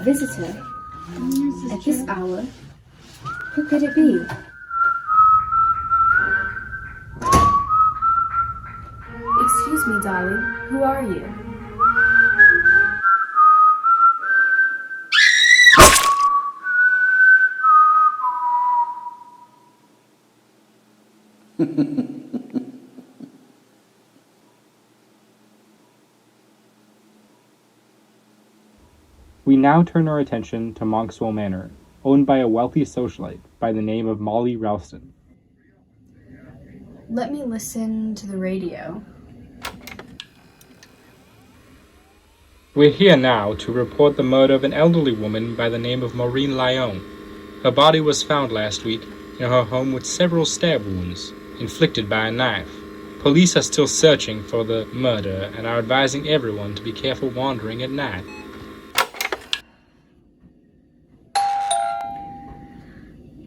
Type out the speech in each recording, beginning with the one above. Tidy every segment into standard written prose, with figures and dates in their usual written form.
visitor? At this hour? Who could it be? Excuse me, darling. Who are you? We now turn our attention to Monkswell Manor, owned by a wealthy socialite by the name of Molly Ralston. Let me listen to the radio. We're here now to report the murder of an elderly woman by the name of Maureen Lyon. Her body was found last week in her home with several stab wounds, inflicted by a knife. Police are still searching for the murderer and are advising everyone to be careful wandering at night.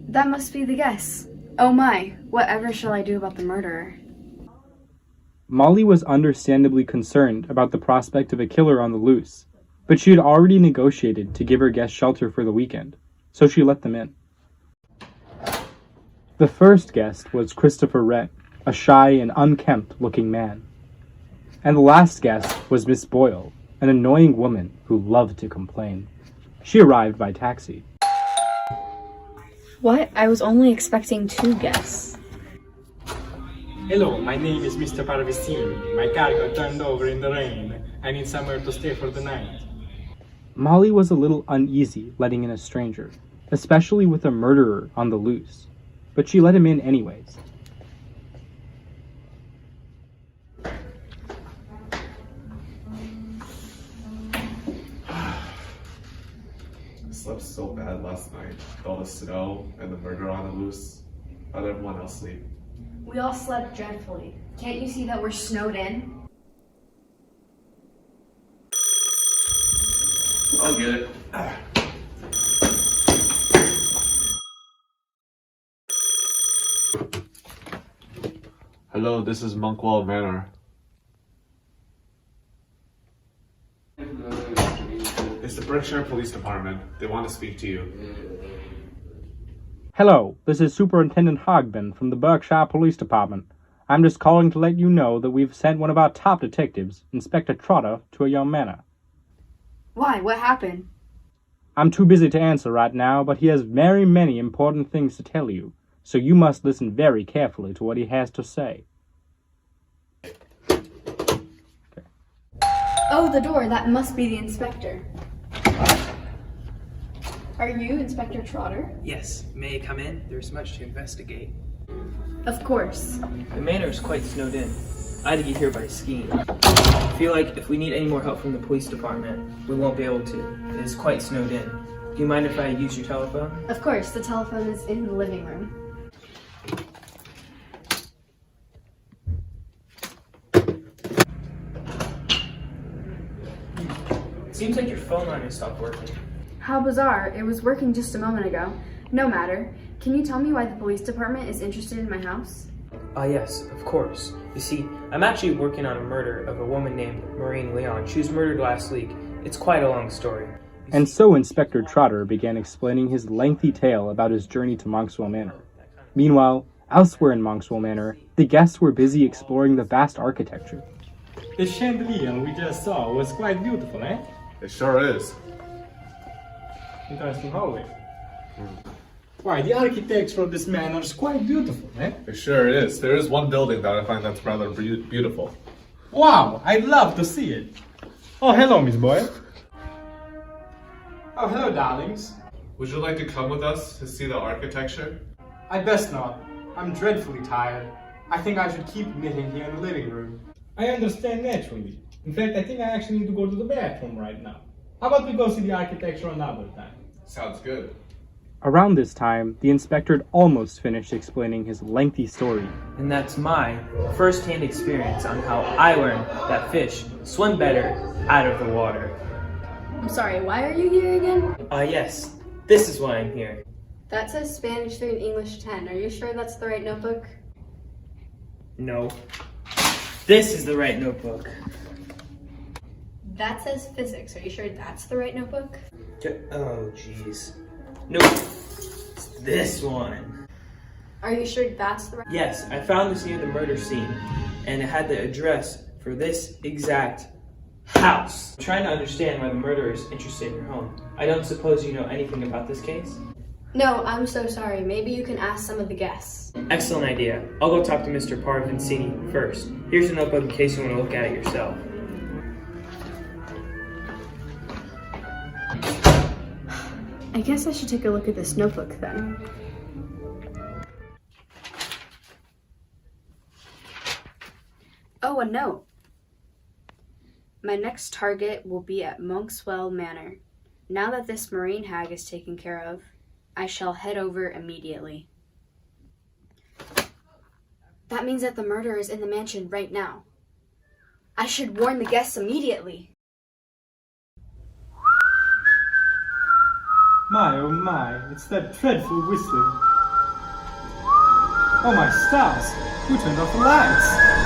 That must be the guess. Oh my, whatever shall I do about the murderer? Molly was understandably concerned about the prospect of a killer on the loose, but she had already negotiated to give her guests shelter for the weekend, so she let them in. The first guest was Christopher Rhett, a shy and unkempt-looking man. And the last guest was Miss Boyle, an annoying woman who loved to complain. She arrived by taxi. What? I was only expecting 2 guests. Hello, my name is Mr. Parvestini. My car got turned over in the rain. I need somewhere to stay for the night. Molly was a little uneasy letting in a stranger, especially with a murderer on the loose, but she let him in anyways. I slept so bad last night with all the snow and the murder on the loose. How'd everyone else sleep? We all slept dreadfully. Can't you see that we're snowed in? I'll get it. Hello, this is Monkwell Manor. It's the Berkshire Police Department. They want to speak to you. Hello, this is Superintendent Hogben from the Berkshire Police Department. I'm just calling to let you know that we've sent one of our top detectives, Inspector Trotter, to your manor. Why? What happened? I'm too busy to answer right now, but he has very many important things to tell you, so you must listen very carefully to what he has to say. Oh, the door. That must be the inspector. Are you Inspector Trotter? Yes. May I come in? There's much to investigate. Of course. The manor is quite snowed in. I had to get here by skiing. I feel like if we need any more help from the police department, we won't be able to. It is quite snowed in. Do you mind if I use your telephone? Of course. The telephone is in the living room. It seems like your phone line has stopped working. How bizarre. It was working just a moment ago. No matter. Can you tell me why the police department is interested in my house? Yes, of course. You see, I'm actually working on a murder of a woman named Maureen Leon. She was murdered last week. It's quite a long story. And so Inspector Trotter began explaining his lengthy tale about his journey to Monkswell Manor. Meanwhile, elsewhere in Monkswell Manor, the guests were busy exploring the vast architecture. The chandelier we just saw was quite beautiful, eh? It sure is. Interesting hallway. Why, the architecture of this manor is quite beautiful, eh? It sure is. There is one building that I find that's rather beautiful. Wow, I'd love to see it. Oh, hello, Miss Boyle. Oh, hello, darlings. Would you like to come with us to see the architecture? I best not. I'm dreadfully tired. I think I should keep knitting here in the living room. I understand naturally. In fact, I think I actually need to go to the bathroom right now. How about we go see the architecture another time? Sounds good. Around this time, the inspector had almost finished explaining his lengthy story. And that's my first-hand experience on how I learned that fish swim better out of the water. I'm sorry, why are you here again? Yes. This is why I'm here. That says Spanish 3 and English 10. Are you sure that's the right notebook? No. This is the right notebook. That says physics. Are you sure that's the right notebook? Oh, jeez. Nope. It's this one. Are you sure that's the right? Yes, I found this near the murder scene, and it had the address for this exact house. I'm trying to understand why the murderer is interested in your home. I don't suppose you know anything about this case? No, I'm so sorry. Maybe you can ask some of the guests. Excellent idea. I'll go talk to Mr. Parvincini first. Here's a notebook in case you want to look at it yourself. I guess I should take a look at this notebook then. Oh, a note. My next target will be at Monkswell Manor. Now that this marine hag is taken care of, I shall head over immediately. That means that the murderer is in the mansion right now. I should warn the guests immediately. My, oh my, it's that dreadful whistling. Oh my stars, who turned off the lights?